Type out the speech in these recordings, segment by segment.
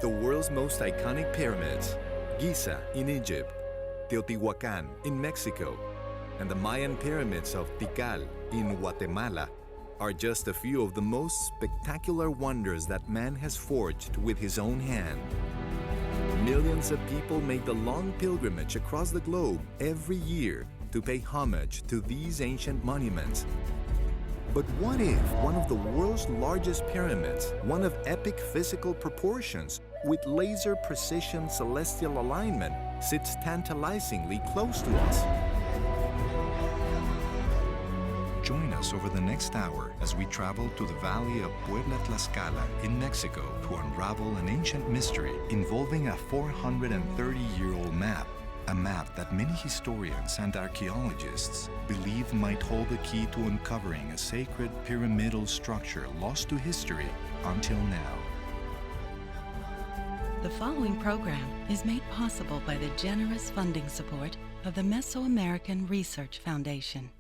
The world's most iconic pyramids, Giza in Egypt, Teotihuacan in Mexico, and the Mayan pyramids of Tikal in Guatemala are just a few of the most spectacular wonders that man has forged with his own hand. Millions of people make the long pilgrimage across the globe every year to pay homage to these ancient monuments. But what if one of the world's largest pyramids, one of epic physical proportions, with laser precision celestial alignment, sits tantalizingly close to us? Join us over the next hour as we travel to the Valle of Puebla-Tlaxcala in Mexico to unravel an ancient mystery involving a 430-year-old map. A map that many historians and archaeologists believe might hold the key to uncovering a sacred pyramidal structure lost to history until now. The following program is made possible by the generous funding support of the Mesoamerican Research Foundation.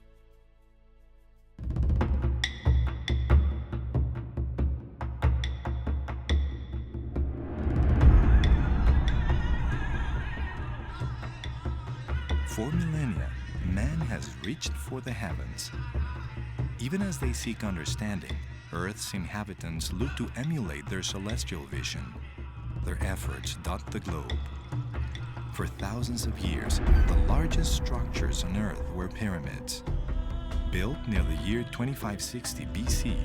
For millennia, man has reached for the heavens. Even as they seek understanding, Earth's inhabitants look to emulate their celestial vision. Their efforts dot the globe. For thousands of years, the largest structures on Earth were pyramids. Built near the year 2560 BC,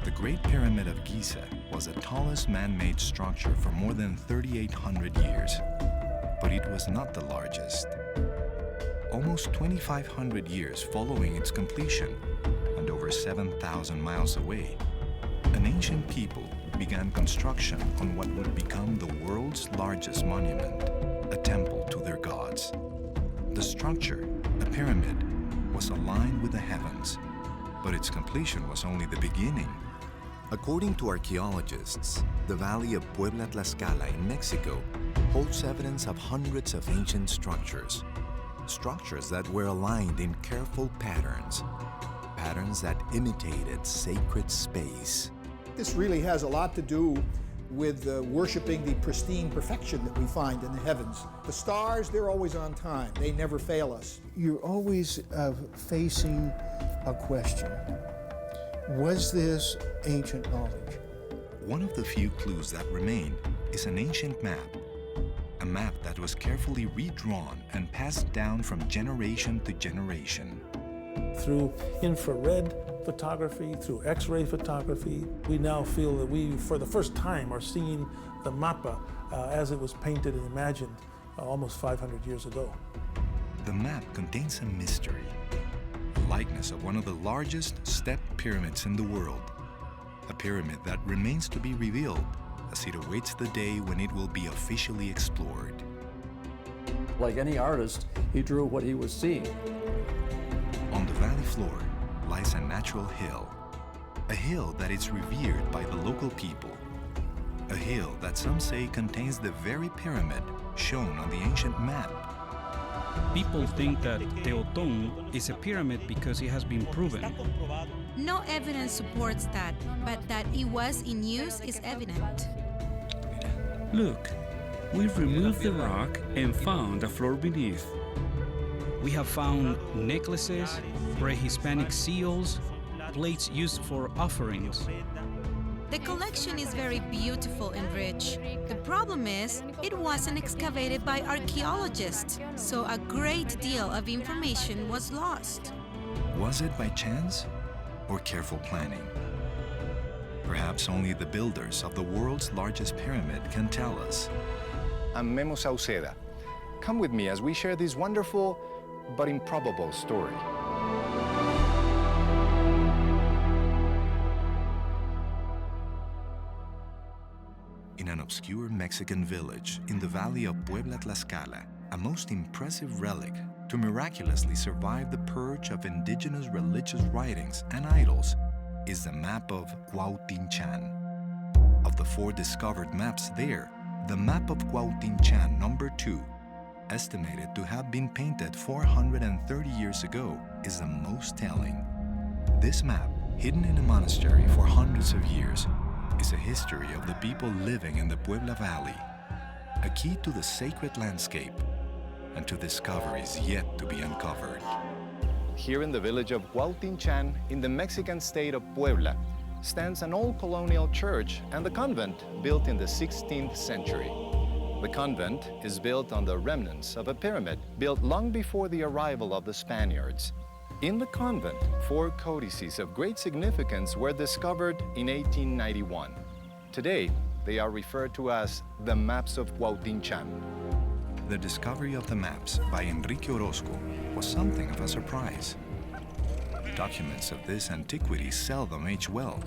the Great Pyramid of Giza was the tallest man-made structure for more than 3,800 years. But it was not the largest. Almost 2,500 years following its completion, and over 7,000 miles away, an ancient people began construction on what would become the world's largest monument, a temple to their gods. The structure, a pyramid, was aligned with the heavens, but its completion was only the beginning. According to archaeologists, the Valley of Puebla-Tlaxcala in Mexico holds evidence of hundreds of ancient structures that were aligned in careful patterns that imitated sacred space. This really has a lot to do with worshiping the pristine perfection that we find in the heavens. The stars, they're always on time. They never fail us. You're always facing a question. Was this ancient knowledge? One of the few clues that remain is an ancient map. A map that was carefully redrawn and passed down from generation to generation. Through infrared photography, through X-ray photography, we now feel that we, for the first time, are seeing the Mapa as it was painted and imagined almost 500 years ago. The map contains a mystery, a likeness of one of the largest step pyramids in the world, a pyramid that remains to be revealed as it awaits the day when it will be officially explored. Like any artist, he drew what he was seeing. On the valley floor lies a natural hill, a hill that is revered by the local people, a hill that some say contains the very pyramid shown on the ancient map. People think that Teotón is a pyramid because it has been proven. No evidence supports that, but that it was in use is evident. Look, we've removed the rock and found a floor beneath. We have found necklaces, pre-Hispanic seals, plates used for offerings. The collection is very beautiful and rich. The problem is, it wasn't excavated by archaeologists, so a great deal of information was lost. Was it by chance or careful planning? Perhaps only the builders of the world's largest pyramid can tell us. I'm Memo Sauceda. Come with me as we share this wonderful but improbable story. In an obscure Mexican village in the Valley of Puebla-Tlaxcala, a most impressive relic to miraculously survive the purge of indigenous religious writings and idols is the Map of Cuauhtinchán. Of the 4 discovered maps there, the Map of Cuauhtinchan II, estimated to have been painted 430 years ago, is the most telling. This map, hidden in a monastery for hundreds of years, is a history of the people living in the Puebla Valley, a key to the sacred landscape and to discoveries yet to be uncovered. Here in the village of Cuauhtinchan, in the Mexican state of Puebla, stands an old colonial church and the convent built in the 16th century. The convent is built on the remnants of a pyramid built long before the arrival of the Spaniards. In the convent, 4 codices of great significance were discovered in 1891. Today, they are referred to as the Maps of Cuauhtinchan. The discovery of the maps by Enrique Orozco was something of a surprise. Documents of this antiquity seldom age well,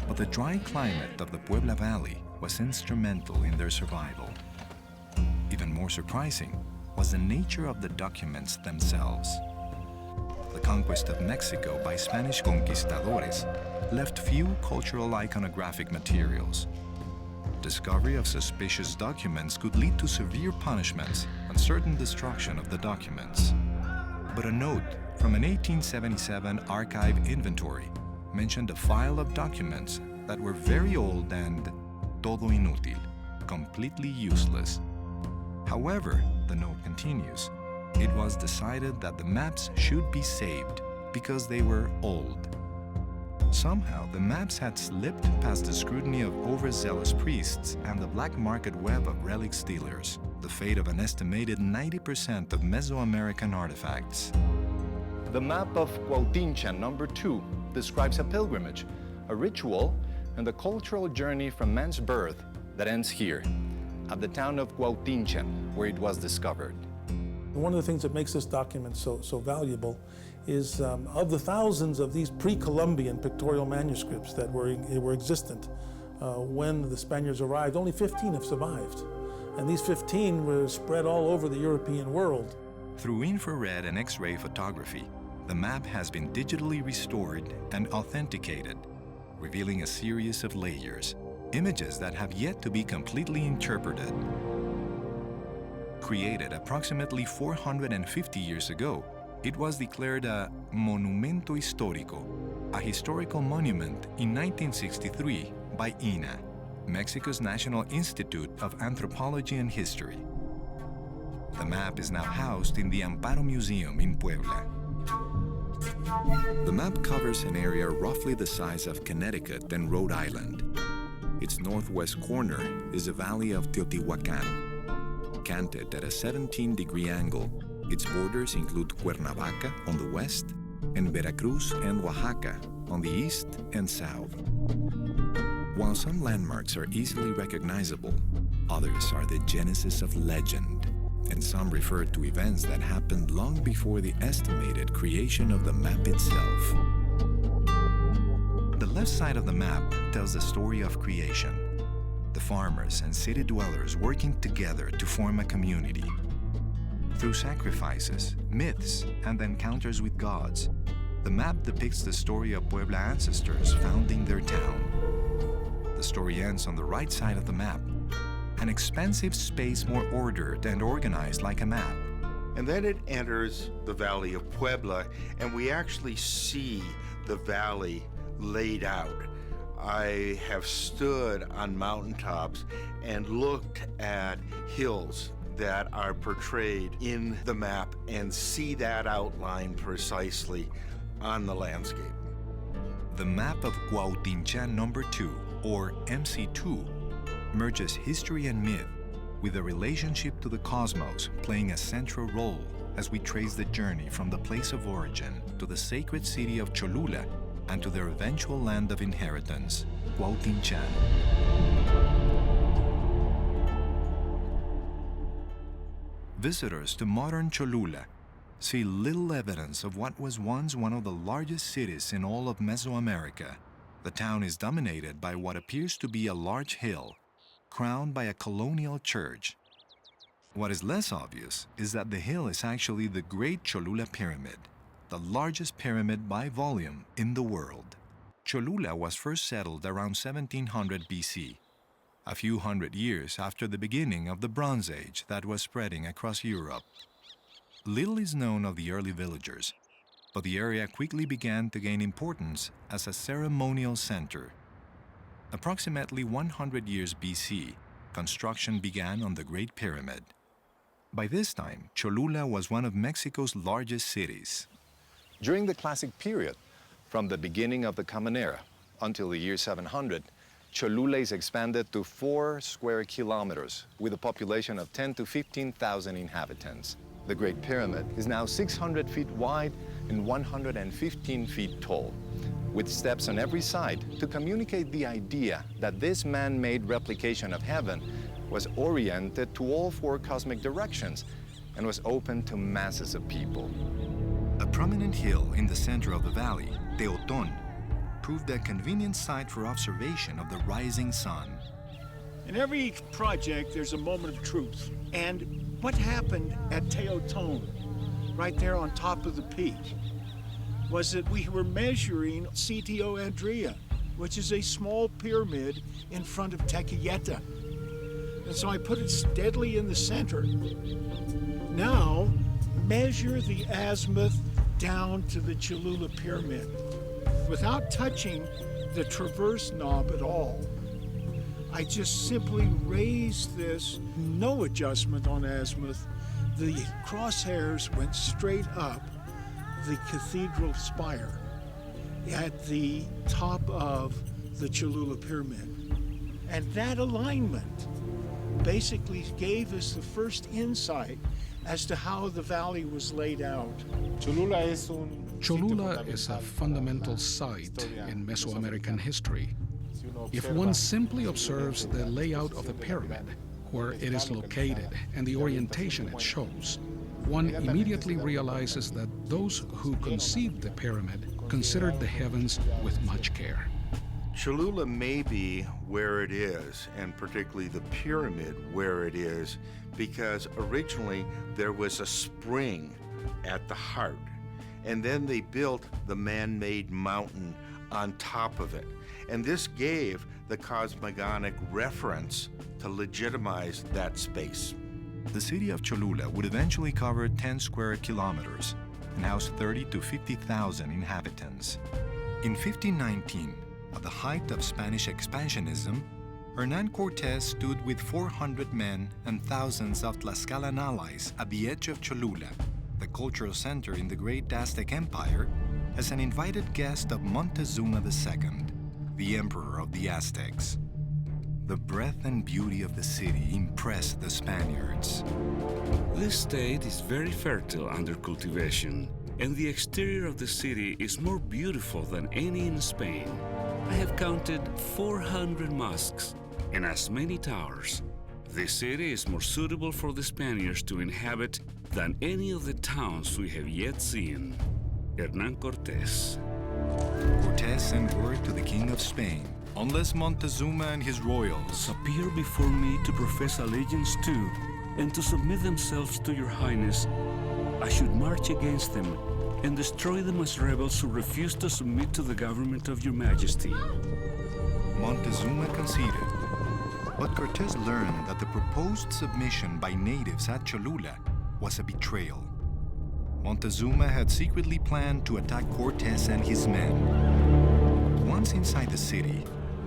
but the dry climate of the Puebla Valley was instrumental in their survival. Even more surprising was the nature of the documents themselves. The conquest of Mexico by Spanish conquistadores left few cultural iconographic materials. Discovery of suspicious documents could lead to severe punishments and certain destruction of the documents. But a note from an 1877 archive inventory mentioned a file of documents that were very old and todo inútil, completely useless. However, the note continues, it was decided that the maps should be saved because they were old. Somehow, the maps had slipped past the scrutiny of overzealous priests and the black market web of relics dealers, the fate of an estimated 90% of Mesoamerican artifacts. The map of Cuauhtinchan #2 describes a pilgrimage, a ritual, and the cultural journey from man's birth that ends here, at the town of Cuauhtinchan, where it was discovered. One of the things that makes this document so valuable is of the thousands of these pre-Columbian pictorial manuscripts that were existent when the Spaniards arrived, only 15 have survived. And these 15 were spread all over the European world. Through infrared and X-ray photography, the map has been digitally restored and authenticated, revealing a series of layers, images that have yet to be completely interpreted. Created approximately 450 years ago, it was declared a monumento histórico, a historical monument in 1963 by INA, Mexico's National Institute of Anthropology and History. The map is now housed in the Amparo Museum in Puebla. The map covers an area roughly the size of Connecticut and Rhode Island. Its northwest corner is the valley of Teotihuacan. Canted at a 17-degree angle, its borders include Cuernavaca on the west and Veracruz and Oaxaca on the east and south. While some landmarks are easily recognizable, others are the genesis of legend, and some refer to events that happened long before the estimated creation of the map itself. The left side of the map tells the story of creation. The farmers and city dwellers working together to form a community. Through sacrifices, myths, and encounters with gods, the map depicts the story of Puebla ancestors founding their town. The story ends on the right side of the map, an expansive space more ordered and organized like a map. And then it enters the Valley of Puebla, and we actually see the valley laid out. I have stood on mountaintops and looked at hills that are portrayed in the map and see that outline precisely on the landscape. The map of Cuauhtinchan #2, or MC2, merges history and myth with a relationship to the cosmos playing a central role as we trace the journey from the place of origin to the sacred city of Cholula and to their eventual land of inheritance, Cuauhtinchan. Visitors to modern Cholula see little evidence of what was once one of the largest cities in all of Mesoamerica. The town is dominated by what appears to be a large hill, crowned by a colonial church. What is less obvious is that the hill is actually the Great Cholula Pyramid, the largest pyramid by volume in the world. Cholula was first settled around 1700 BC, a few hundred years after the beginning of the Bronze Age that was spreading across Europe. Little is known of the early villagers, but the area quickly began to gain importance as a ceremonial center. Approximately 100 years BC, construction began on the Great Pyramid. By this time, Cholula was one of Mexico's largest cities. During the Classic period, from the beginning of the Common Era until the year 700, Cholula is expanded to 4 square kilometers with a population of 10 to 15,000 inhabitants. The Great Pyramid is now 600 feet wide and 115 feet tall, with steps on every side to communicate the idea that this man-made replication of heaven was oriented to all 4 cosmic directions and was open to masses of people. A prominent hill in the center of the valley, Teoton, proved a convenient site for observation of the rising sun. In every project, there's a moment of truth. And what happened at Teoton, right there on top of the peak, was that we were measuring Sitio Andrea, which is a small pyramid in front of Tequilleta. And so I put it steadily in the center. Now, measure the azimuth down to the Cholula Pyramid without touching the traverse knob at all. I just simply raised this, no adjustment on azimuth. The crosshairs went straight up the cathedral spire at the top of the Cholula Pyramid. And that alignment basically gave us the first insight as to how the valley was laid out. Cholula is a fundamental site in Mesoamerican history. If one simply observes the layout of the pyramid, where it is located, and the orientation it shows, one immediately realizes that those who conceived the pyramid considered the heavens with much care. Cholula may be where it is, and particularly the pyramid where it is, because originally there was a spring at the heart, and then they built the man-made mountain on top of it. And this gave the cosmogonic reference to legitimize that space. The city of Cholula would eventually cover 10 square kilometers and house 30 to 50,000 inhabitants. In 1519, at the height of Spanish expansionism, Hernán Cortés stood with 400 men and thousands of Tlaxcalan allies at the edge of Cholula, the cultural center in the great Aztec Empire, as an invited guest of Montezuma II, the emperor of the Aztecs. The breadth and beauty of the city impressed the Spaniards. This state is very fertile under cultivation, and the exterior of the city is more beautiful than any in Spain. I have counted 400 mosques and as many towers. This city is more suitable for the Spaniards to inhabit than any of the towns we have yet seen. Hernán Cortés. Cortés sent word to the King of Spain, unless Montezuma and his royals appear before me to profess allegiance to and to submit themselves to your highness, I should march against them and destroy them as rebels who refuse to submit to the government of your majesty. Montezuma conceded, but Cortés learned that the proposed submission by natives at Cholula was a betrayal. Montezuma had secretly planned to attack Cortés and his men. Once inside the city,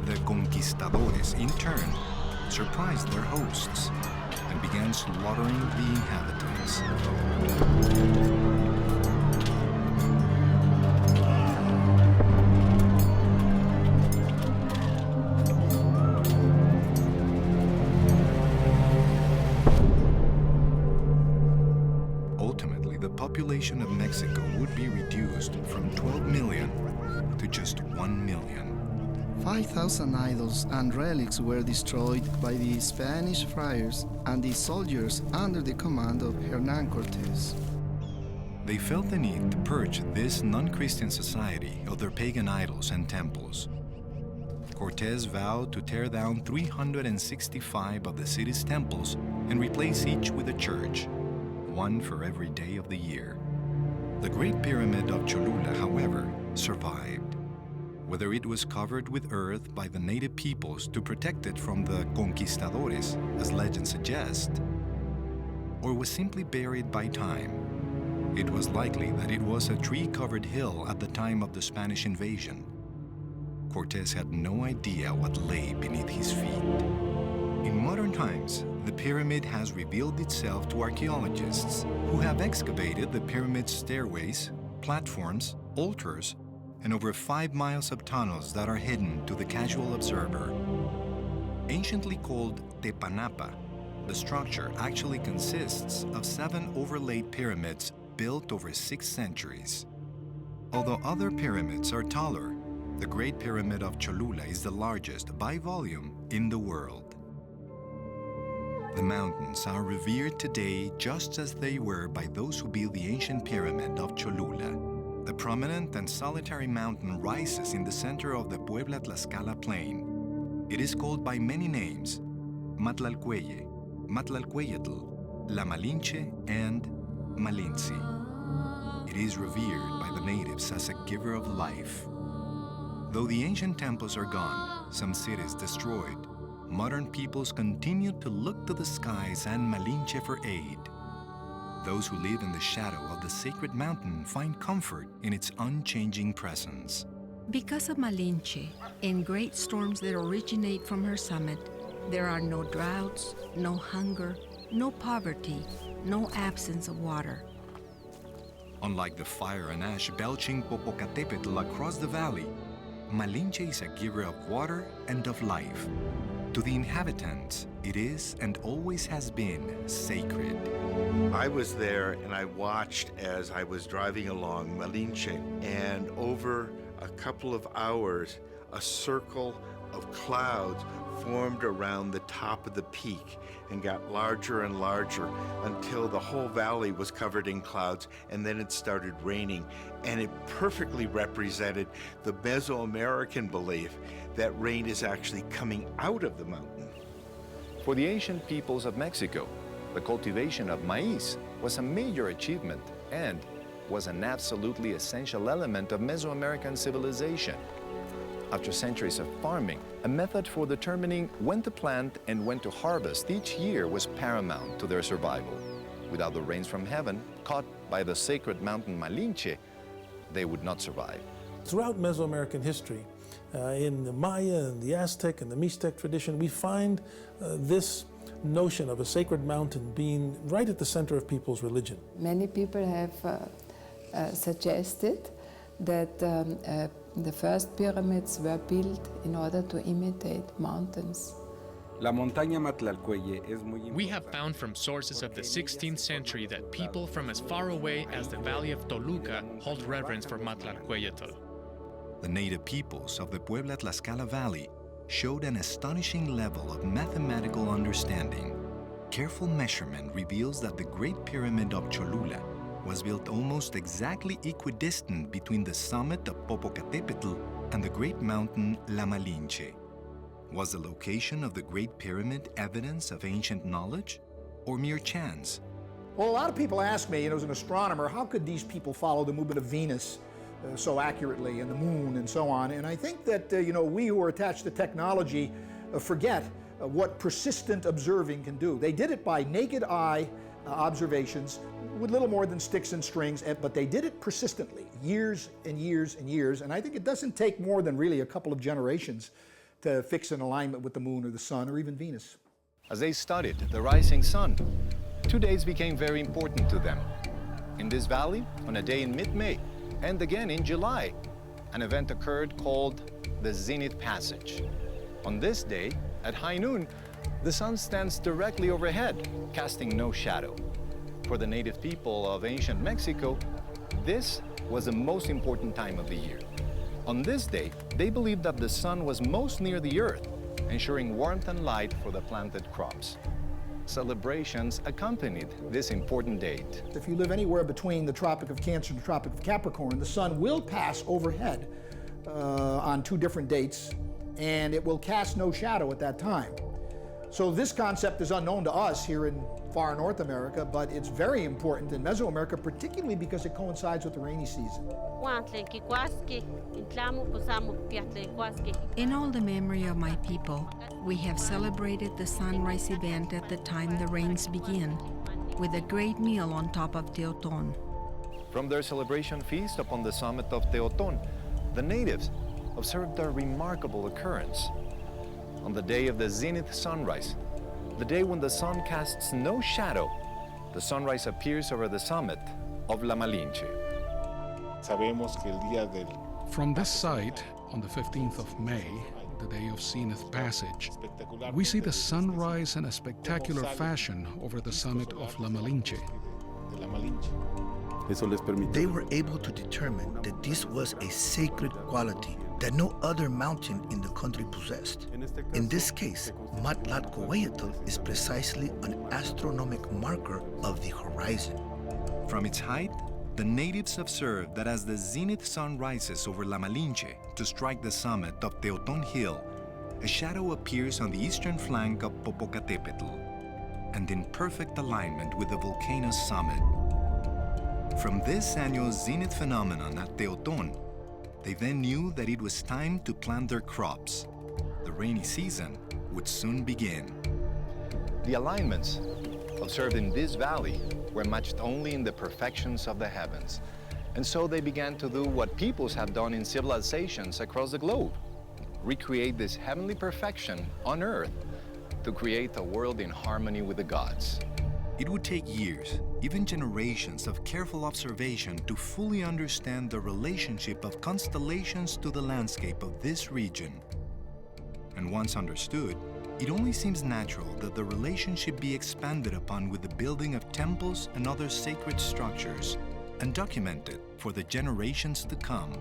the conquistadores, in turn, surprised their hosts and began slaughtering the inhabitants. Ultimately, the population of Mexico would be reduced from 12 million to just 1 million. 5,000 idols and relics were destroyed by the Spanish friars and the soldiers under the command of Hernán Cortés. They felt the need to purge this non-Christian society of their pagan idols and temples. Cortés vowed to tear down 365 of the city's temples and replace each with a church, one for every day of the year. The Great Pyramid of Cholula, however, survived. Whether it was covered with earth by the native peoples to protect it from the conquistadores, as legend suggests, or was simply buried by time, it was likely that it was a tree-covered hill at the time of the Spanish invasion. Cortés had no idea what lay beneath his feet. In modern times, the pyramid has revealed itself to archaeologists who have excavated the pyramid's stairways, platforms, altars, and over 5 miles of tunnels that are hidden to the casual observer. Anciently called Tepanapa, the structure actually consists of 7 overlaid pyramids built over 6 centuries. Although other pyramids are taller, the Great Pyramid of Cholula is the largest by volume in the world. The mountains are revered today just as they were by those who built the ancient pyramid of Cholula. The prominent and solitary mountain rises in the center of the Puebla-Tlaxcala plain. It is called by many names: Matlalcueye, Matlalcueyetl, La Malinche, and Malinche. It is revered by the natives as a giver of life. Though the ancient temples are gone, some cities destroyed, modern peoples continue to look to the skies and Malinche for aid. Those who live in the shadow of the sacred mountain find comfort in its unchanging presence. Because of Malinche and great storms that originate from her summit, there are no droughts, no hunger, no poverty, no absence of water. Unlike the fire and ash belching Popocatépetl across the valley, Malinche is a giver of water and of life. To the inhabitants, it is and always has been sacred. I was there and I watched as I was driving along Malinche, and over a couple of hours, a circle of clouds formed around the top of the peak and got larger and larger until the whole valley was covered in clouds, and then it started raining. And it perfectly represented the Mesoamerican belief that rain is actually coming out of the mountain. For the ancient peoples of Mexico, the cultivation of maize was a major achievement and was an absolutely essential element of Mesoamerican civilization. After centuries of farming, a method for determining when to plant and when to harvest each year was paramount to their survival. Without the rains from heaven, caught by the sacred mountain Malinche, they would not survive. Throughout Mesoamerican history, in the Maya and the Aztec and the Mixtec tradition, we find this notion of a sacred mountain being right at the center of people's religion. Many people have suggested that the first pyramids were built in order to imitate mountains. We have found from sources of the 16th century that people from as far away as the valley of Toluca hold reverence for Matlalcueye. The native peoples of the Puebla-Tlaxcala Valley showed an astonishing level of mathematical understanding. Careful measurement reveals that the Great Pyramid of Cholula was built almost exactly equidistant between the summit of Popocatépetl and the great mountain La Malinche. Was the location of the Great Pyramid evidence of ancient knowledge or mere chance? Well, a lot of people ask me, as an astronomer, how could these people follow the movement of Venus so accurately, and the moon and so on? And I think that, we who are attached to technology forget what persistent observing can do. They did it by naked eye observations with little more than sticks and strings, but they did it persistently, years and years and years. And I think it doesn't take more than really a couple of generations to fix an alignment with the moon or the sun or even Venus. As they studied the rising sun, 2 days became very important to them. In this valley, on a day in mid-May, and again in July, an event occurred called the Zenith Passage. On this day, at high noon, the sun stands directly overhead, casting no shadow. For the native people of ancient Mexico, this was the most important time of the year. On this day, they believed that the sun was most near the earth, ensuring warmth and light for the planted crops. Celebrations accompanied this important date. If you live anywhere between the Tropic of Cancer and the Tropic of Capricorn, the sun will pass overhead on 2 different dates, and it will cast no shadow at that time. So this concept is unknown to us here in far North America, but it's very important in Mesoamerica, particularly because it coincides with the rainy season. In all the memory of my people, we have celebrated the sunrise event at the time the rains begin, with a great meal on top of Teoton. From their celebration feast upon the summit of Teoton, the natives observed a remarkable occurrence. On the day of the Zenith Sunrise, the day when the sun casts no shadow, the sunrise appears over the summit of La Malinche. From this site, on the 15th of May, the day of Zenith Passage, we see the sunrise in a spectacular fashion over the summit of La Malinche. They were able to determine that this was a sacred quality that no other mountain in the country possessed. In this case, Matlalcueye is precisely an astronomical marker of the horizon. From its height, the natives observed that as the zenith sun rises over La Malinche to strike the summit of Teoton Hill, a shadow appears on the eastern flank of Popocatépetl, and in perfect alignment with the volcano's summit. From this annual zenith phenomenon at Teoton, they then knew that it was time to plant their crops. The rainy season would soon begin. The alignments observed in this valley were matched only in the perfections of the heavens. And so they began to do what peoples have done in civilizations across the globe: recreate this heavenly perfection on earth to create a world in harmony with the gods. It would take years, even generations of careful observation to fully understand the relationship of constellations to the landscape of this region. And once understood, it only seems natural that the relationship be expanded upon with the building of temples and other sacred structures, and documented for the generations to come.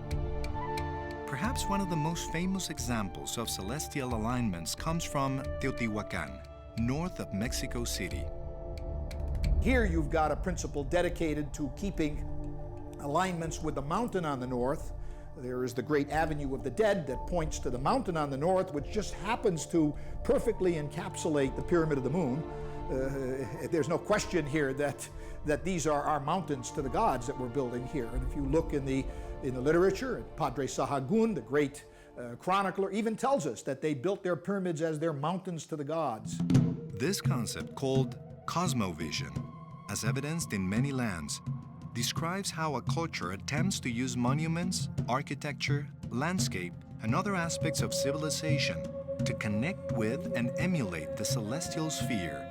Perhaps one of the most famous examples of celestial alignments comes from Teotihuacan, north of Mexico City. Here you've got a principle dedicated to keeping alignments with the mountain on the north. There is the great Avenue of the Dead that points to the mountain on the north, which just happens to perfectly encapsulate the Pyramid of the Moon. There's no question here that these are our mountains to the gods that we're building here. And if you look in the literature, Padre Sahagun, the great chronicler, even tells us that they built their pyramids as their mountains to the gods. This concept, called cosmovision, as evidenced in many lands, describes how a culture attempts to use monuments, architecture, landscape, and other aspects of civilization to connect with and emulate the celestial sphere.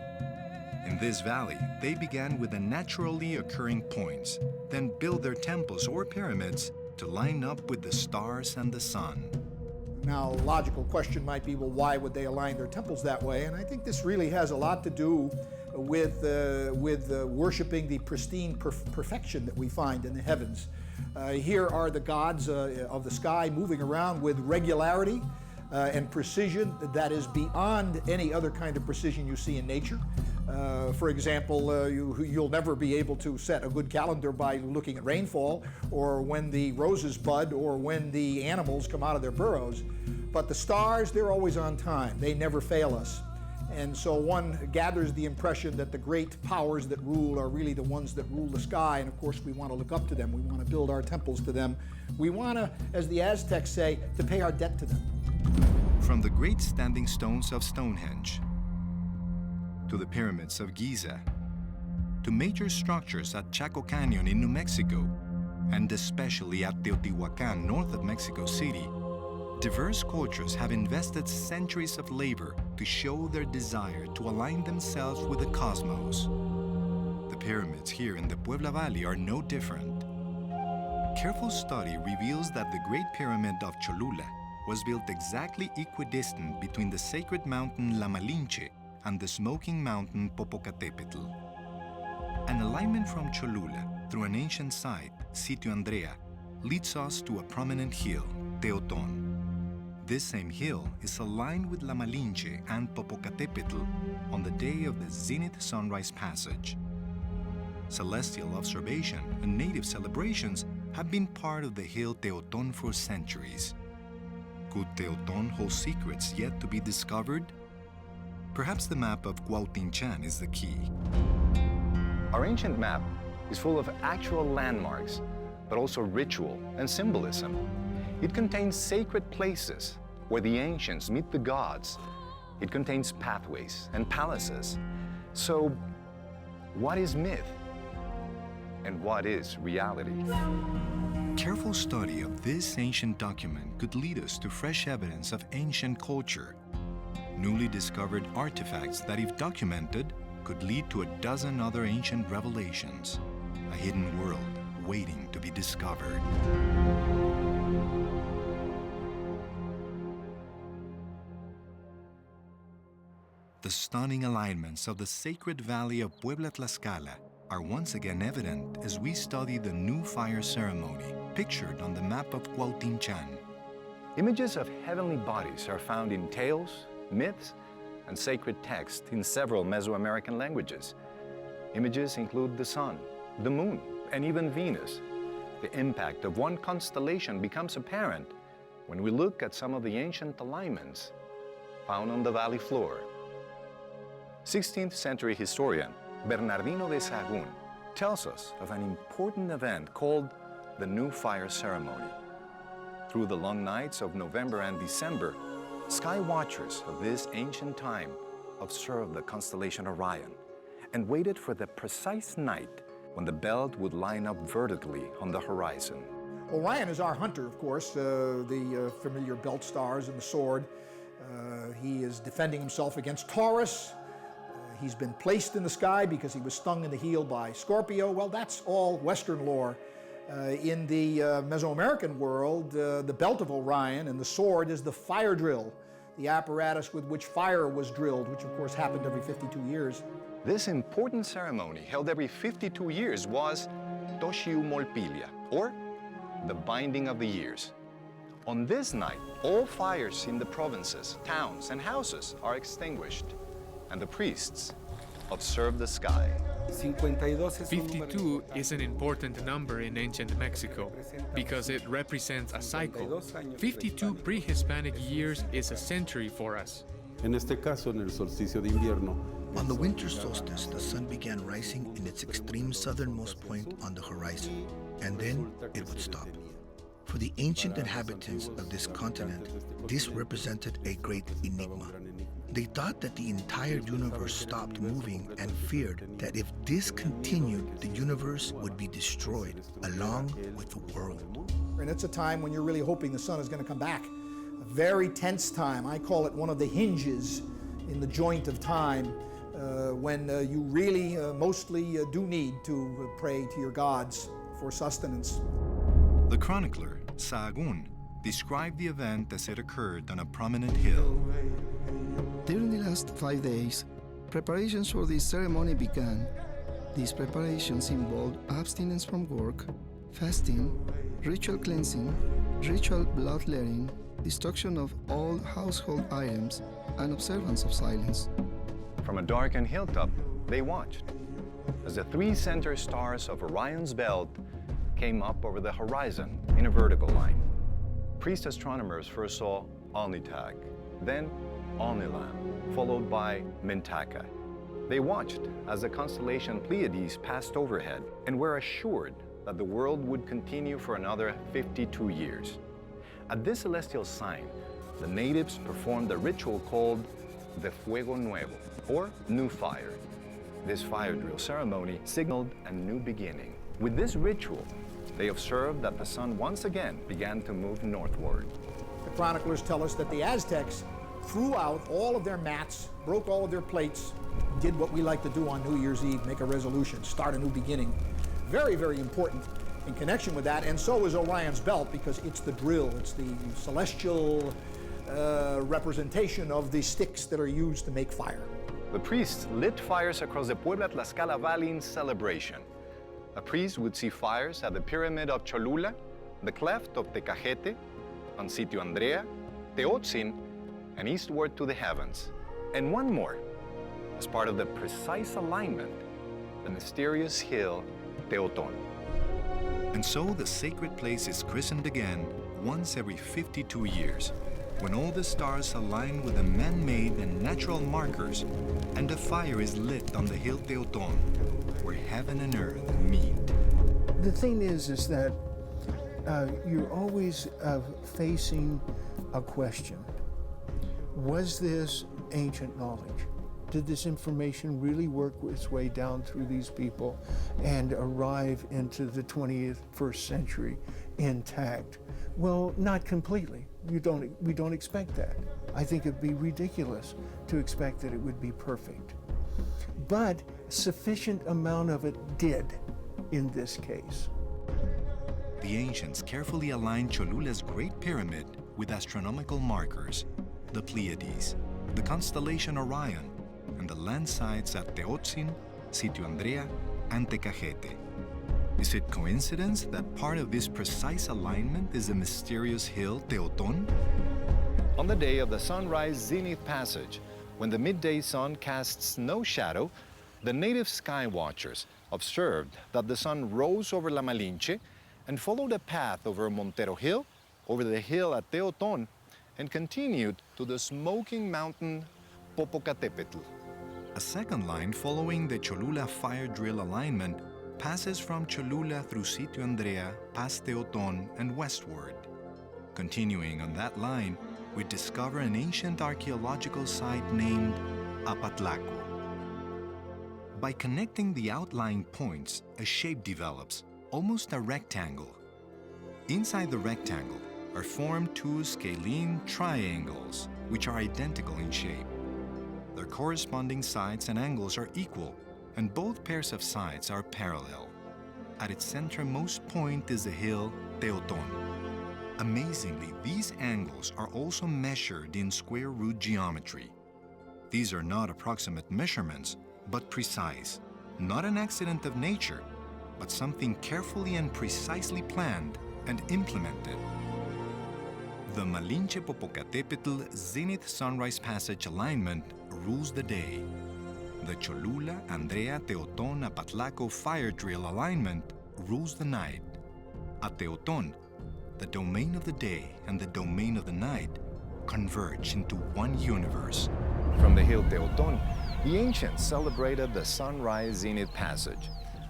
In this valley, they began with the naturally occurring points, then built their temples or pyramids to line up with the stars and the sun. Now, a logical question might be, well, why would they align their temples that way? And I think this really has a lot to do with worshiping the pristine perfection that we find in the heavens. Here are the gods of the sky moving around with regularity and precision that is beyond any other kind of precision you see in nature. For example, you'll never be able to set a good calendar by looking at rainfall or when the roses bud or when the animals come out of their burrows. But the stars, they're always on time. They never fail us. And so one gathers the impression that the great powers that rule are really the ones that rule the sky. And of course, we want to look up to them. We want to build our temples to them. We want to, as the Aztecs say, to pay our debt to them. From the great standing stones of Stonehenge, to the pyramids of Giza, to major structures at Chaco Canyon in New Mexico, and especially at Teotihuacan, north of Mexico City, diverse cultures have invested centuries of labor to show their desire to align themselves with the cosmos. The pyramids here in the Puebla Valley are no different. Careful study reveals that the Great Pyramid of Cholula was built exactly equidistant between the sacred mountain La Malinche and the smoking mountain Popocatépetl. An alignment from Cholula through an ancient site, Sitio Andrea, leads us to a prominent hill, Teoton. This same hill is aligned with La Malinche and Popocatépetl on the day of the Zenith Sunrise Passage. Celestial observation and native celebrations have been part of the hill Teoton for centuries. Could Teoton hold secrets yet to be discovered? Perhaps the map of Cuauhtinchan is the key. Our ancient map is full of actual landmarks, but also ritual and symbolism. It contains sacred places where the ancients meet the gods. It contains pathways and palaces. So, what is myth? And what is reality? careful study of this ancient document could lead us to fresh evidence of ancient culture, newly discovered artifacts that, if documented, could lead to a dozen other ancient revelations, a hidden world waiting to be discovered. The stunning alignments of the sacred Valley of Puebla-Tlaxcala are once again evident as we study the new fire ceremony pictured on the Map of Cuauhtinchan. Images of heavenly bodies are found in tales, myths, and sacred texts in several Mesoamerican languages. Images include the sun, the moon, and even Venus. The impact of one constellation becomes apparent when we look at some of the ancient alignments found on the valley floor. 16th century historian Bernardino de Sahagún tells us of an important event called the New Fire Ceremony. Through the long nights of November and December, sky watchers of this ancient time observed the constellation Orion and waited for the precise night when the belt would line up vertically on the horizon. Orion is our hunter, of course, the familiar belt stars and the sword. He is defending himself against Taurus. He's been placed in the sky because he was stung in the heel by Scorpio. Well, that's all Western lore. In the Mesoamerican world, the belt of Orion and the sword is the fire drill, the apparatus with which fire was drilled, which of course happened every 52 years. This important ceremony, held every 52 years, was Toshiumolpilia, or the binding of the years. On this night, all fires in the provinces, towns, and houses are extinguished, and the priests observe the sky. 52 is an important number in ancient Mexico because it represents a cycle. 52 pre-Hispanic years is a century for us. En este caso, en el solsticio de invierno, on the winter solstice, the sun began rising in its extreme southernmost point on the horizon, and then it would stop. For the ancient inhabitants of this continent, this represented a great enigma. They thought that the entire universe stopped moving and feared that if this continued, the universe would be destroyed along with the world. And it's a time when you're really hoping the sun is going to come back. A very tense time. I call it one of the hinges in the joint of time when you really mostly do need to pray to your gods for sustenance. The chronicler, Sahagún, described the event as it occurred on a prominent hill. During the last 5 days, preparations for this ceremony began. These preparations involved abstinence from work, fasting, ritual cleansing, ritual bloodletting, destruction of all household items, and observance of silence. From a darkened hilltop, they watched as the three center stars of Orion's belt came up over the horizon in a vertical line. Priest astronomers first saw Alnitak, then Alnilam, followed by Mintaka. They watched as the constellation Pleiades passed overhead and were assured that the world would continue for another 52 years. At this celestial sign, the natives performed a ritual called the Fuego Nuevo, or New Fire. This fire drill ceremony signaled a new beginning. With this ritual, they observed that the sun once again began to move northward. The chroniclers tell us that the Aztecs threw out all of their mats, broke all of their plates, did what we like to do on New Year's Eve, make a resolution, start a new beginning. Very, very important in connection with that, and so is Orion's belt because it's the drill, it's the celestial representation of the sticks that are used to make fire. The priests lit fires across the Puebla-Tlaxcala Valley in celebration. A priest would see fires at the pyramid of Cholula, the cleft of Tecajete, on Sitio Andrea, Teotzin, and eastward to the heavens. And one more, as part of the precise alignment, the mysterious hill Teoton. And so the sacred place is christened again once every 52 years, when all the stars align with the man-made and natural markers, and a fire is lit on the hill Teoton, where heaven and earth meet. The thing is that you're always facing a question. Was this ancient knowledge? Did this information really work its way down through these people and arrive into the 21st century intact? Well, not completely. We don't expect that. I think it'd be ridiculous to expect that it would be perfect. But sufficient amount of it did in this case. The ancients carefully aligned Cholula's Great Pyramid with astronomical markers, the Pleiades, the constellation Orion, and the land sites at Teotzin, Sitio Andrea, and Tecajete. Is it coincidence that part of this precise alignment is the mysterious hill Teoton? On the day of the sunrise Zenith Passage, when the midday sun casts no shadow, the native sky watchers observed that the sun rose over La Malinche and followed a path over Montero Hill, over the hill at Teoton, and continued to the smoking mountain Popocatépetl. A second line following the Cholula fire drill alignment passes from Cholula through Sitio Andrea, past Teoton, and westward. Continuing on that line, we discover an ancient archaeological site named Apatlaco. By connecting the outlying points, a shape develops, almost a rectangle. Inside the rectangle are formed two scalene triangles, which are identical in shape. Their corresponding sides and angles are equal, and both pairs of sides are parallel. At its centermost point is the hill Teoton. Amazingly, these angles are also measured in square root geometry. These are not approximate measurements, but precise, not an accident of nature, but something carefully and precisely planned and implemented. The Malinche Popocatépetl Zenith Sunrise Passage alignment rules the day. The Cholula, Andrea, Teoton, Apatlaco fire drill alignment rules the night. At Teoton, the domain of the day and the domain of the night converge into one universe. From the hill Teoton, the ancients celebrated the sunrise Zenith Passage.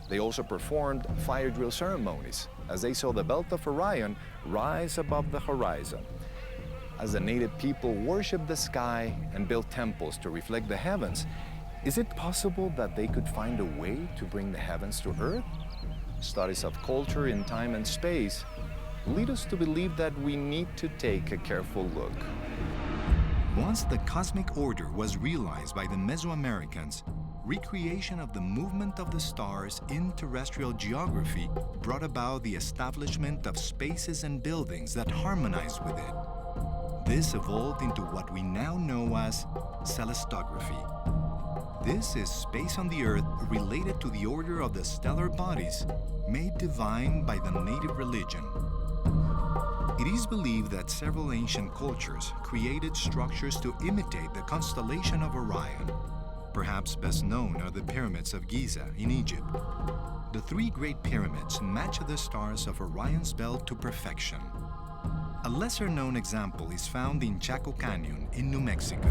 They also performed fire drill ceremonies as they saw the belt of Orion rise above the horizon. As the native people worshiped the sky and built temples to reflect the heavens, is it possible that they could find a way to bring the heavens to Earth? Studies of culture in time and space lead us to believe that we need to take a careful look. Once the cosmic order was realized by the Mesoamericans, recreation of the movement of the stars in terrestrial geography brought about the establishment of spaces and buildings that harmonized with it. This evolved into what we now know as celestography. This is space on the Earth related to the order of the stellar bodies, made divine by the native religion. It is believed that several ancient cultures created structures to imitate the constellation of Orion. Perhaps best known are the pyramids of Giza in Egypt. The three great pyramids match the stars of Orion's belt to perfection. A lesser-known example is found in Chaco Canyon in New Mexico.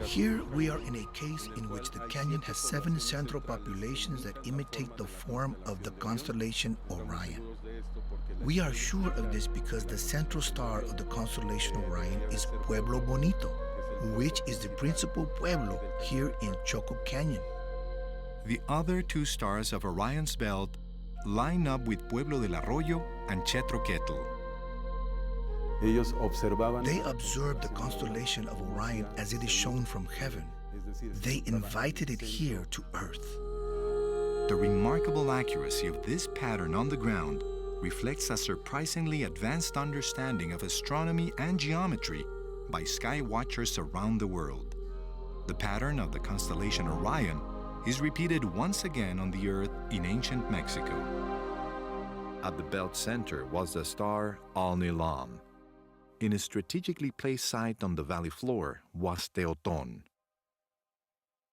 Here we are in a case in which the canyon has 7 central populations that imitate the form of the constellation Orion. We are sure of this because the central star of the constellation Orion is Pueblo Bonito, which is the principal pueblo here in Choco Canyon. The other two stars of Orion's belt line up with Pueblo del Arroyo and Chetroquetl. They observed the constellation of Orion as it is shown from heaven. They invited it here to Earth. The remarkable accuracy of this pattern on the ground reflects a surprisingly advanced understanding of astronomy and geometry by sky watchers around the world. The pattern of the constellation Orion is repeated once again on the Earth in ancient Mexico. At the belt center was the star Al-Nilam. In a strategically placed site on the valley floor was Teoton.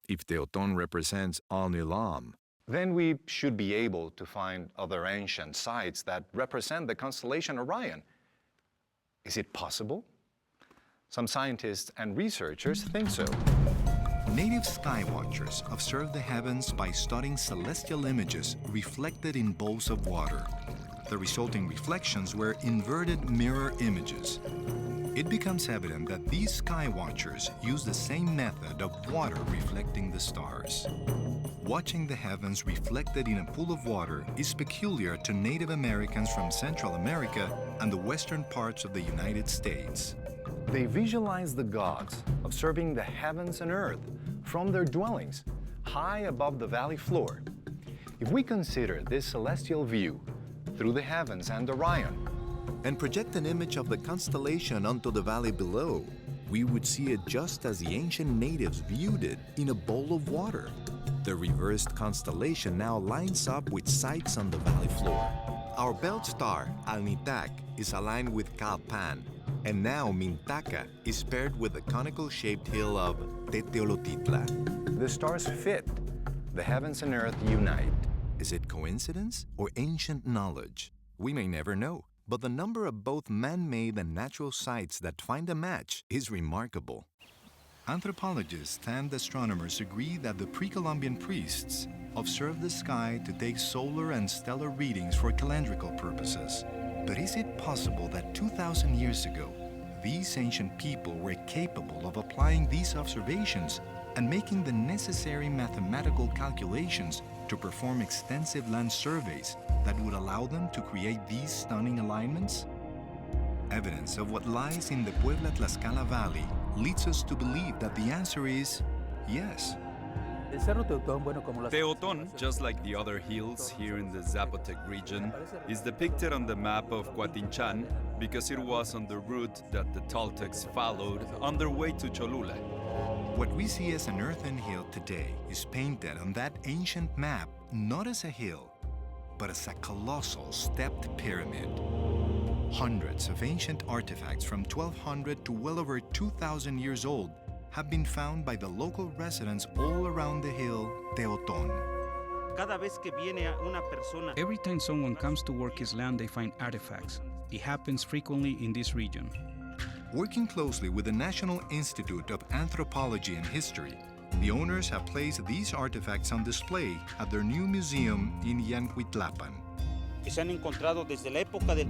If Teoton represents Al-Nilam, then we should be able to find other ancient sites that represent the constellation Orion. Is it possible? Some scientists and researchers think so. Native sky watchers observe the heavens by studying celestial images reflected in bowls of water. The resulting reflections were inverted mirror images. It becomes evident that these sky watchers use the same method of water reflecting the stars. Watching the heavens reflected in a pool of water is peculiar to Native Americans from Central America and the western parts of the United States. They visualize the gods observing the heavens and earth from their dwellings, high above the valley floor. If we consider this celestial view through the heavens and Orion, and project an image of the constellation onto the valley below, we would see it just as the ancient natives viewed it, in a bowl of water. The reversed constellation now lines up with sites on the valley floor. Our belt star, Alnitak, is aligned with Calpan, and now Mintaka is paired with the conical-shaped hill of Teteolotitla. the stars fit, the heavens and earth unite. Is it coincidence or ancient knowledge? We may never know, but the number of both man-made and natural sites that find a match is remarkable. Anthropologists and astronomers agree that the pre-Columbian priests observed the sky to take solar and stellar readings for calendrical purposes. But is it possible that 2,000 years ago, these ancient people were capable of applying these observations and making the necessary mathematical calculations to perform extensive land surveys that would allow them to create these stunning alignments? Evidence of what lies in the Puebla-Tlaxcala Valley leads us to believe that the answer is yes. Teoton, just like the other hills here in the Zapotec region, is depicted on the map of Cuauhtinchan because it was on the route that the Toltecs followed on their way to Cholula. What we see as an earthen hill today is painted on that ancient map not as a hill, but as a colossal stepped pyramid. Hundreds of ancient artifacts from 1200 to well over 2,000 years old have been found by the local residents all around the hill Teoton. Every time someone comes to work his land, they find artifacts. It happens frequently in this region. Working closely with the National Institute of Anthropology and History, the owners have placed these artifacts on display at their new museum in Yancuitlapan.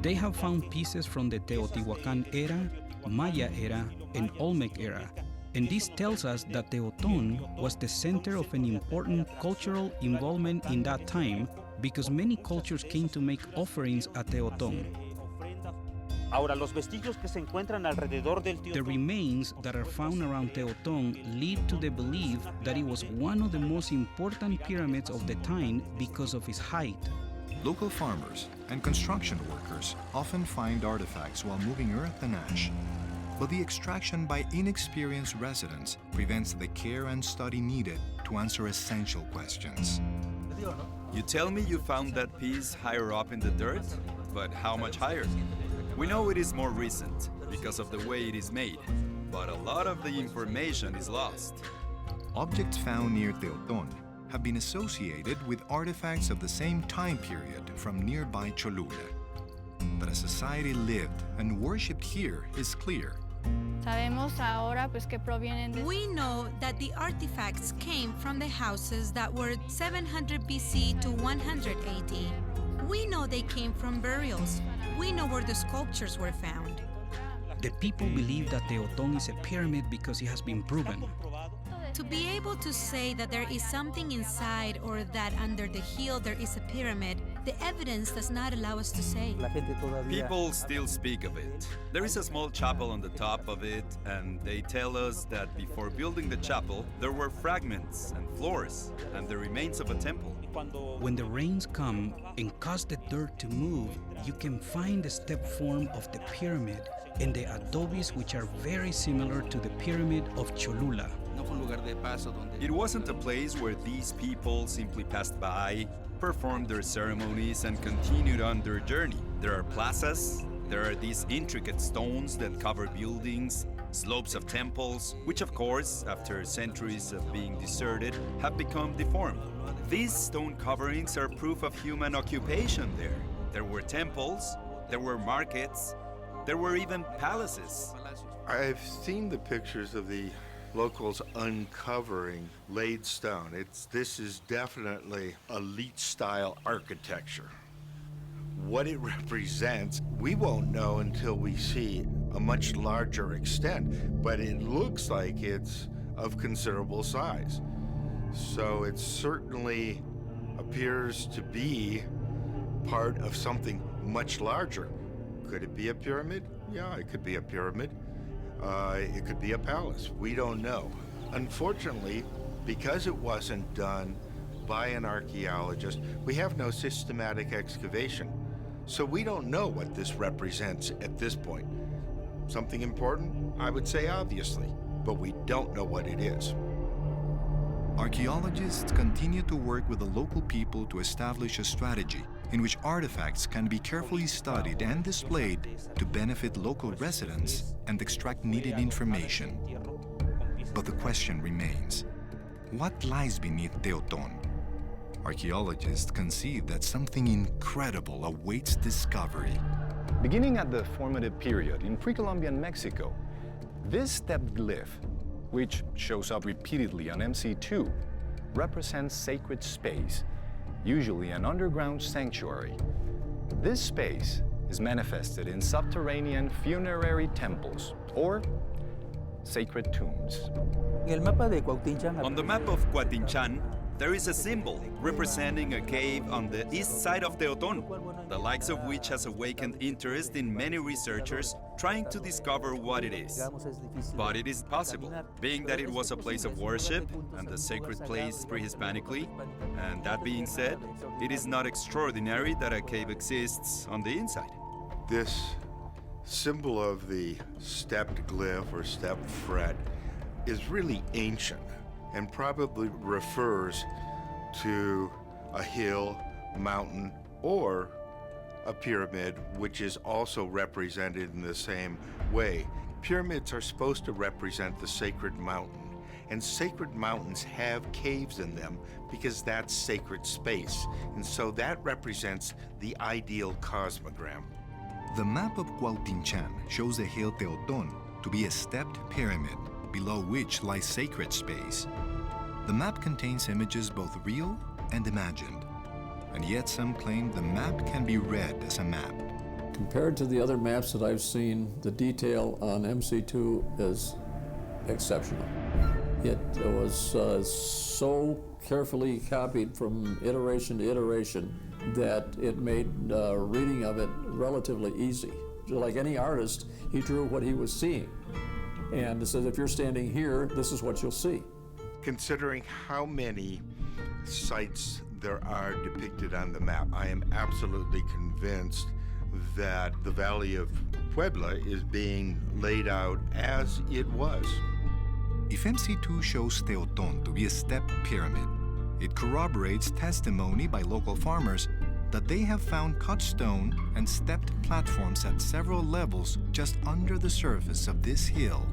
They have found pieces from the Teotihuacan era, Maya era, and Olmec era, and this tells us that Teoton was the center of an important cultural involvement in that time because many cultures came to make offerings at Teoton. The remains that are found around Teoton lead to the belief that it was one of the most important pyramids of the time because of its height. Local farmers and construction workers often find artifacts while moving earth and ash, but the extraction by inexperienced residents prevents the care and study needed to answer essential questions. You tell me you found that piece higher up in the dirt, but how much higher? We know it is more recent because of the way it is made, but a lot of the information is lost. Objects found near Teoton have been associated with artifacts of the same time period from nearby Cholula. That a society lived and worshipped here is clear. We know that the artifacts came from the houses that were 700 BC to 100 AD. We know they came from burials. We know where the sculptures were found. The people believe that Teoton is a pyramid because it has been proven. To be able to say that there is something inside or that under the hill there is a pyramid, the evidence does not allow us to say. People still speak of it. There is a small chapel on the top of it, and they tell us that before building the chapel, there were fragments and floors and the remains of a temple. When the rains come and cause the dirt to move, you can find the step form of the pyramid and the adobes, which are very similar to the pyramid of Cholula. It wasn't a place where these people simply passed by, performed their ceremonies, and continued on their journey. There are plazas, there are these intricate stones that cover buildings, slopes of temples, which of course, after centuries of being deserted, have become deformed. These stone coverings are proof of human occupation there. There were temples, there were markets, there were even palaces. I've seen the pictures of the locals uncovering laid stone. This is definitely elite style architecture. what it represents, we won't know until we see a much larger extent, but it looks like it's of considerable size. So it certainly appears to be part of something much larger. Could it be a pyramid? Yeah, it could be a pyramid. It could be a palace. We don't know. Unfortunately, because it wasn't done by an archaeologist, we have no systematic excavation. So we don't know what this represents at this point. Something important? I would say obviously, but we don't know what it is. Archaeologists continue to work with the local people to establish a strategy in which artifacts can be carefully studied and displayed to benefit local residents and extract needed information. But the question remains, what lies beneath Teoton? Archaeologists conceive that something incredible awaits discovery. Beginning at the formative period in pre-Columbian Mexico, this stepped glyph, which shows up repeatedly on MC2, represents sacred space, usually an underground sanctuary. This space is manifested in subterranean funerary temples or sacred tombs. On the map of Cuauhtinchan, there is a symbol representing a cave on the east side of Teoton, the likes of which has awakened interest in many researchers trying to discover what it is. But it is possible, being that it was a place of worship and a sacred place pre-Hispanically, and that being said, it is not extraordinary that a cave exists on the inside. This symbol of the stepped glyph or stepped fret is really ancient and probably refers to a hill, mountain, or a pyramid, which is also represented in the same way. Pyramids are supposed to represent the sacred mountain, and sacred mountains have caves in them because that's sacred space, and so that represents the ideal cosmogram. The map of Cuauhtinchan shows the hill Teoton to be a stepped pyramid, below which lies sacred space. The map contains images both real and imagined, and yet some claim the map can be read as a map. Compared to the other maps that I've seen, the detail on MC2 is exceptional. It was so carefully copied from iteration to iteration that it made reading of it relatively easy. Like any artist, he drew what he was seeing. And it says, if you're standing here, this is what you'll see. Considering how many sites there are depicted on the map, I am absolutely convinced that the Valley of Puebla is being laid out as it was. If MC2 shows Teoton to be a stepped pyramid, it corroborates testimony by local farmers that they have found cut stone and stepped platforms at several levels just under the surface of this hill.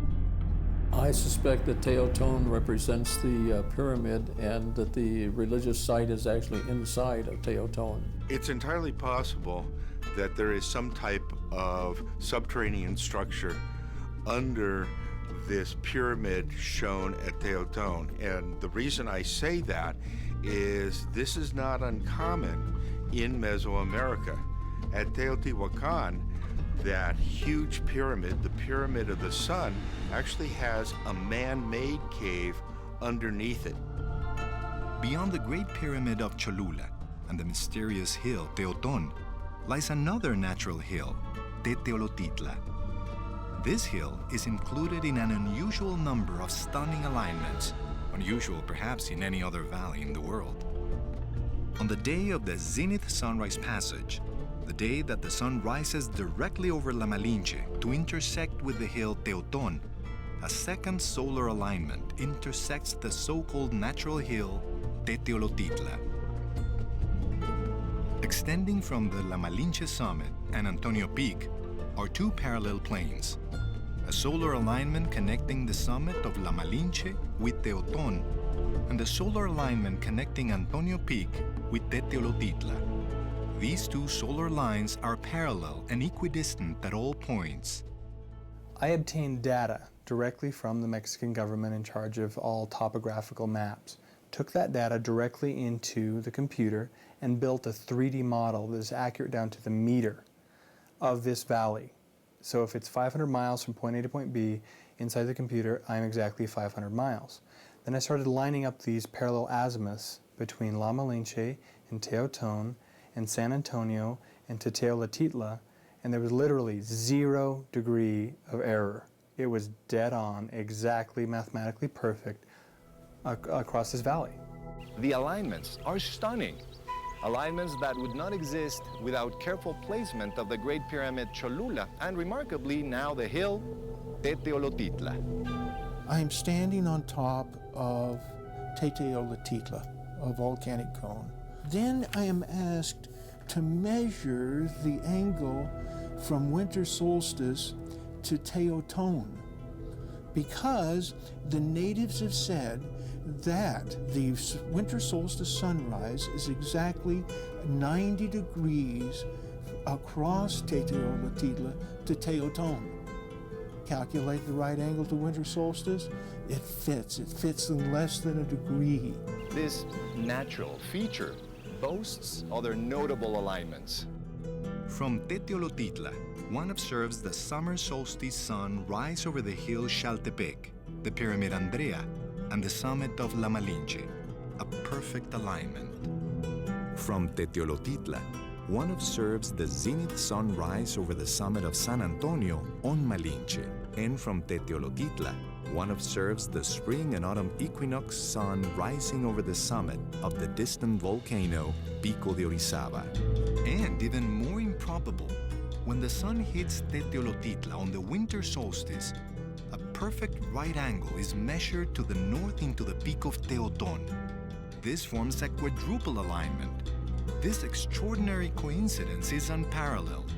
I suspect that Teoton represents the pyramid and that the religious site is actually inside of Teoton. It's entirely possible that there is some type of subterranean structure under this pyramid shown at Teoton. And the reason I say that is this is not uncommon in Mesoamerica. At Teotihuacan, that huge pyramid, the Pyramid of the Sun, actually has a man-made cave underneath it. Beyond the Great Pyramid of Cholula and the mysterious hill Teoton lies another natural hill, Teteolotitla. This hill is included in an unusual number of stunning alignments, unusual perhaps in any other valley in the world. On the day of the Zenith Sunrise Passage, the day that the sun rises directly over La Malinche to intersect with the hill Teoton, a second solar alignment intersects the so-called natural hill Teteolotitla. Extending from the La Malinche summit and Antonio Peak are two parallel plains, a solar alignment connecting the summit of La Malinche with Teoton, and a solar alignment connecting Antonio Peak with Teteolotitla. These two solar lines are parallel and equidistant at all points. I obtained data directly from the Mexican government in charge of all topographical maps took that data directly into the computer and built a 3D model that is accurate down to the meter of this valley. So if it's 500 miles from point A to point B, inside the computer, I'm exactly 500 miles. Then I started lining up these parallel azimuths between La Malinche and Teotón and San Antonio and Teotitla, and there was literally 0 degree of error. It was dead on, exactly mathematically perfect across this valley. The alignments are stunning. Alignments that would not exist without careful placement of the Great Pyramid Cholula and, remarkably, now the hill Teotitla. I'm standing on top of Teotitla, a volcanic cone. Then I am asked to measure the angle from winter solstice to Teotón, because the natives have said that the winter solstice sunrise is exactly 90 degrees across Teotitla to Teotón. Calculate the right angle to winter solstice, it fits in less than a degree. This natural feature boasts other notable alignments. From Teotitla, one observes the summer solstice sun rise over the hill Xaltepec, the pyramid Andrea, and the summit of La Malinche, a perfect alignment. From Teotitla, one observes the zenith sunrise over the summit of San Antonio on Malinche, and from Teotitla, one observes the spring and autumn equinox sun rising over the summit of the distant volcano Pico de Orizaba. And even more improbable, when the sun hits Teotitla on the winter solstice, a perfect right angle is measured to the north into the peak of Teotón. This forms a quadruple alignment. This extraordinary coincidence is unparalleled.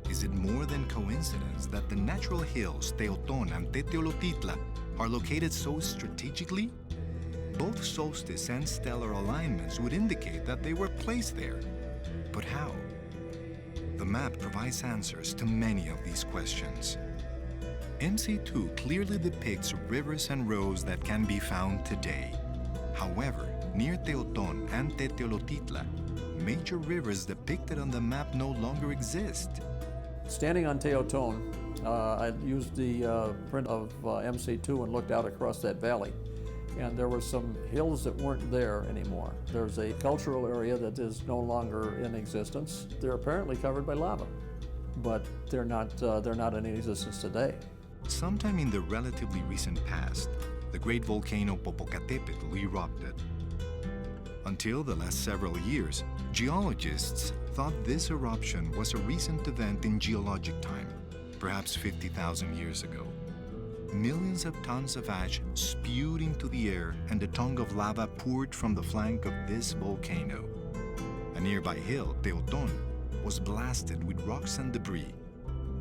Is it more than coincidence that the natural hills Teotón and Teotitla are located so strategically? Both solstice and stellar alignments would indicate that they were placed there. But how? The map provides answers to many of these questions. MC2 clearly depicts rivers and roads that can be found today. However, near Teotón and Teotitla, major rivers depicted on the map no longer exist. Standing on Teotón, I used the print of MC2 and looked out across that valley. And there were some hills that weren't there anymore. There's a cultural area that is no longer in existence. They're apparently covered by lava, but they're not in existence today. Sometime in the relatively recent past, the great volcano Popocatépetl erupted. Until the last several years, geologists thought this eruption was a recent event in geologic time, perhaps 50,000 years ago. Millions of tons of ash spewed into the air and a tongue of lava poured from the flank of this volcano. A nearby hill, Teotón, was blasted with rocks and debris.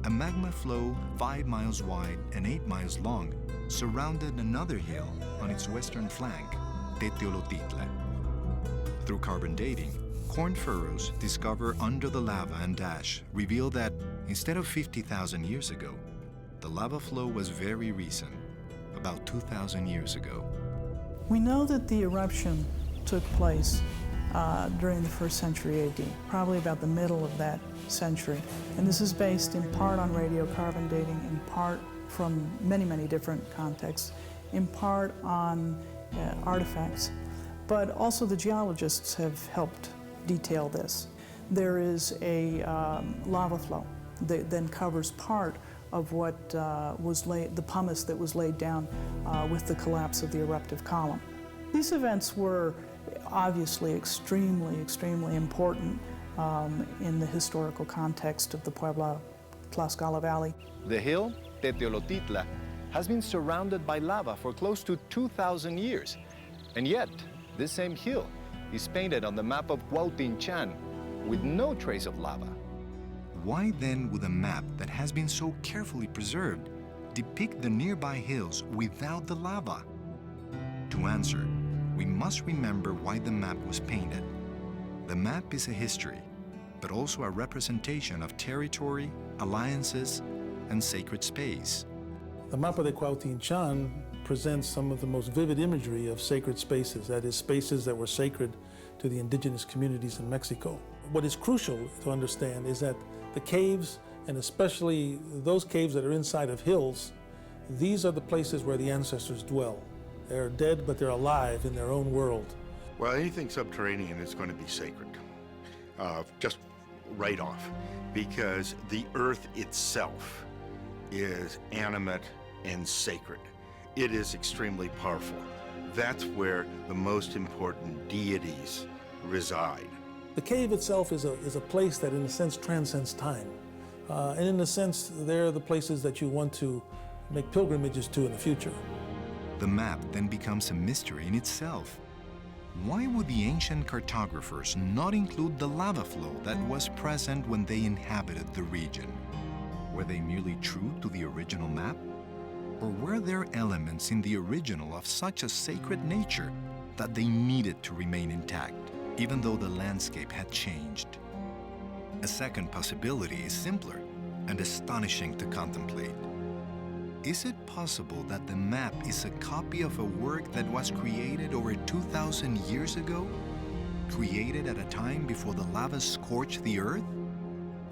A magma flow 5 miles wide and 8 miles long surrounded another hill on its western flank, Teotitla. Through carbon dating, corn furrows discovered under the lava and ash reveal that instead of 50,000 years ago, the lava flow was very recent, about 2,000 years ago. We know that the eruption took place during the 1st century AD, probably about the middle of that century. And this is based in part on radiocarbon dating, in part from many, many different contexts, in part on artifacts. But also the geologists have helped detail this. There is a lava flow that then covers part of what the pumice that was laid down with the collapse of the eruptive column. These events were obviously extremely, extremely important in the historical context of the Puebla-Tlaxcala Valley. The hill, Teotitla, has been surrounded by lava for close to 2,000 years. And yet, this same hill is painted on the map of Cuauhtinchan with no trace of lava. Why then would a map that has been so carefully preserved depict the nearby hills without the lava? To answer, we must remember why the map was painted. The map is a history, but also a representation of territory, alliances, and sacred space. The Mapa de Cuauhtinchan presents some of the most vivid imagery of sacred spaces, that is, spaces that were sacred to the indigenous communities in Mexico. What is crucial to understand is that the caves, and especially those caves that are inside of hills, these are the places where the ancestors dwell. They're dead, but they're alive in their own world. Well, anything subterranean is going to be sacred, just right off, because the earth itself is animate and sacred. It is extremely powerful. That's where the most important deities reside. The cave itself is a place that, in a sense, transcends time. And in a sense, they're the places that you want to make pilgrimages to in the future. The map then becomes a mystery in itself. Why would the ancient cartographers not include the lava flow that was present when they inhabited the region? Were they merely true to the original map? Or were there elements in the original of such a sacred nature that they needed to remain intact, even though the landscape had changed? A second possibility is simpler and astonishing to contemplate. Is it possible that the map is a copy of a work that was created over 2,000 years ago? Created at a time before the lava scorched the earth?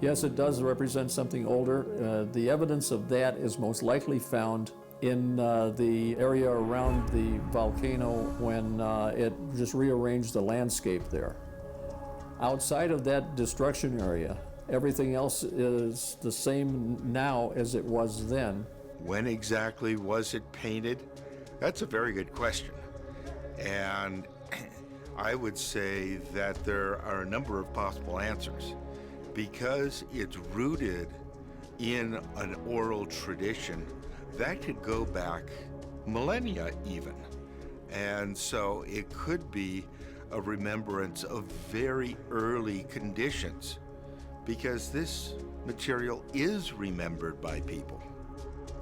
Yes, it does represent something older. The evidence of that is most likely found in the area around the volcano when it just rearranged the landscape there. Outside of that destruction area, everything else is the same now as it was then. When exactly was it painted? That's a very good question. And I would say that there are a number of possible answers. Because it's rooted in an oral tradition, that could go back millennia even. And so it could be a remembrance of very early conditions, because this material is remembered by people.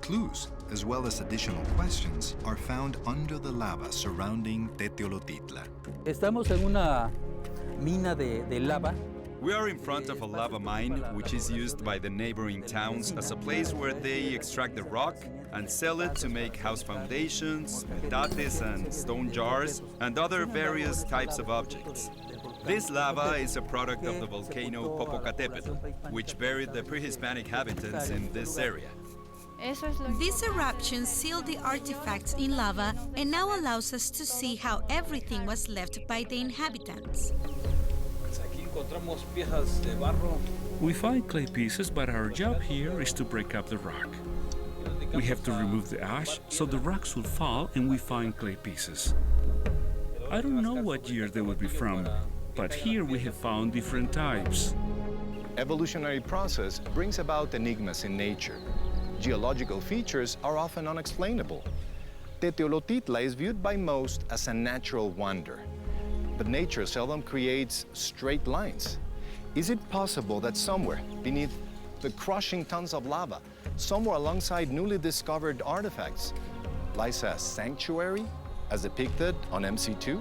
Clues, as well as additional questions, are found under the lava surrounding Teteolotitla. Estamos en una mina de lava. We are in front of a lava mine, which is used by the neighboring towns as a place where they extract the rock and sell it to make house foundations, metates and stone jars, and other various types of objects. This lava is a product of the volcano Popocatépetl, which buried the pre-Hispanic inhabitants in this area. This eruption sealed the artifacts in lava and now allows us to see how everything was left by the inhabitants. We find clay pieces, but our job here is to break up the rock. We have to remove the ash so the rocks will fall and we find clay pieces. I don't know what year they would be from, but here we have found different types. Evolutionary process brings about enigmas in nature. Geological features are often unexplainable. Teteolotitla is viewed by most as a natural wonder. But nature seldom creates straight lines. Is it possible that somewhere beneath the crushing tons of lava, somewhere alongside newly discovered artifacts, lies a sanctuary as depicted on MC2?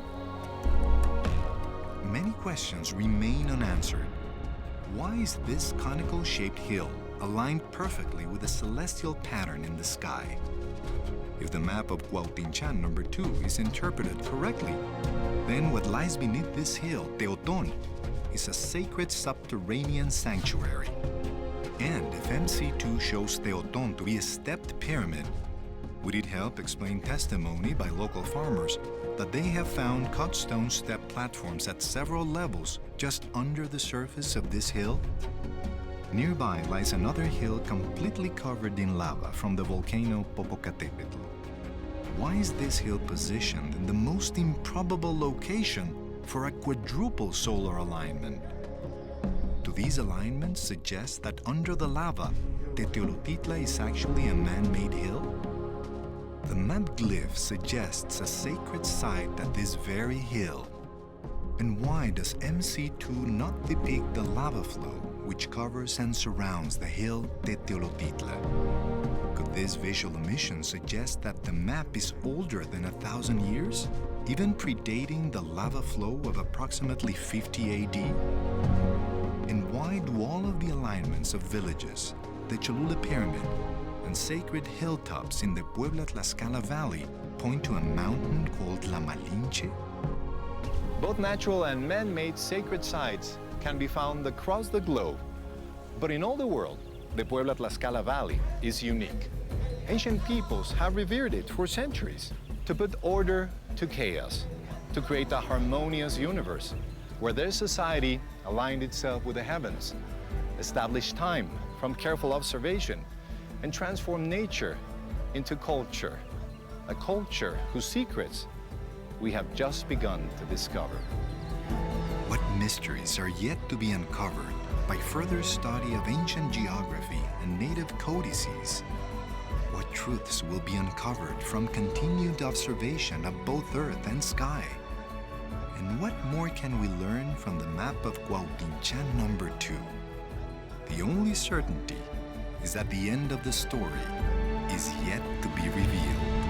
Many questions remain unanswered. Why is this conical-shaped hill aligned perfectly with the celestial pattern in the sky? If the map of Cuauhtinchan II is interpreted correctly, then what lies beneath this hill, Teoton, is a sacred subterranean sanctuary. And if MC2 shows Teoton to be a stepped pyramid, would it help explain testimony by local farmers that they have found cut stone step platforms at several levels just under the surface of this hill? Nearby lies another hill completely covered in lava from the volcano Popocatépetl. Why is this hill positioned in the most improbable location for a quadruple solar alignment? Do these alignments suggest that under the lava, Teteolotitla is actually a man-made hill? The map glyph suggests a sacred site at this very hill. And why does MC2 not depict the lava flow which covers and surrounds the hill Teteolotitla? Could this visual omission suggest that the map is older than 1,000 years, even predating the lava flow of approximately 50 AD? And why do all of the alignments of villages, the Cholula Pyramid, and sacred hilltops in the Puebla-Tlaxcala Valley point to a mountain called La Malinche? Both natural and man-made sacred sites can be found across the globe. But in all the world, the Puebla-Tlaxcala Valley is unique. Ancient peoples have revered it for centuries to put order to chaos, to create a harmonious universe where their society aligned itself with the heavens, established time from careful observation, and transformed nature into culture, a culture whose secrets we have just begun to discover. What mysteries are yet to be uncovered by further study of ancient geography and native codices? What truths will be uncovered from continued observation of both earth and sky? And what more can we learn from the Map of Cuauhtinchan II? The only certainty is that the end of the story is yet to be revealed.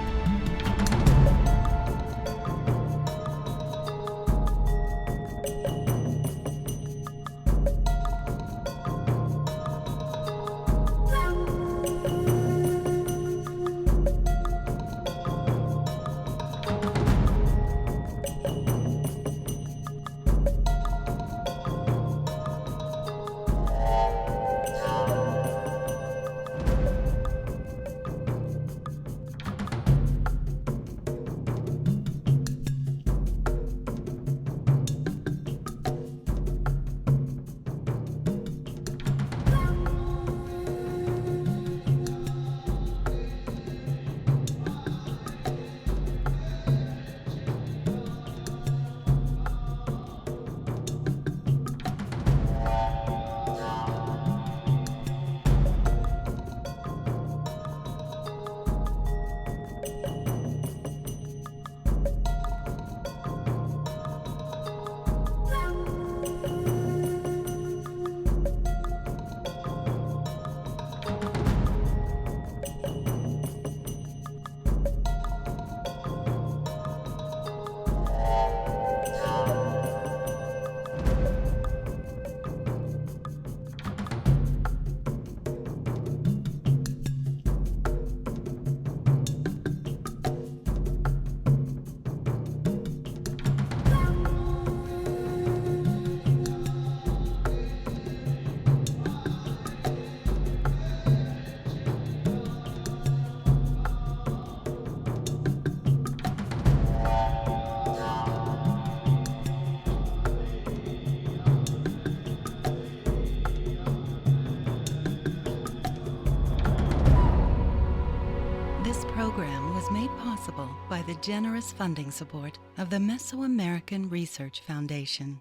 Program was made possible by the generous funding support of the Mesoamerican Research Foundation.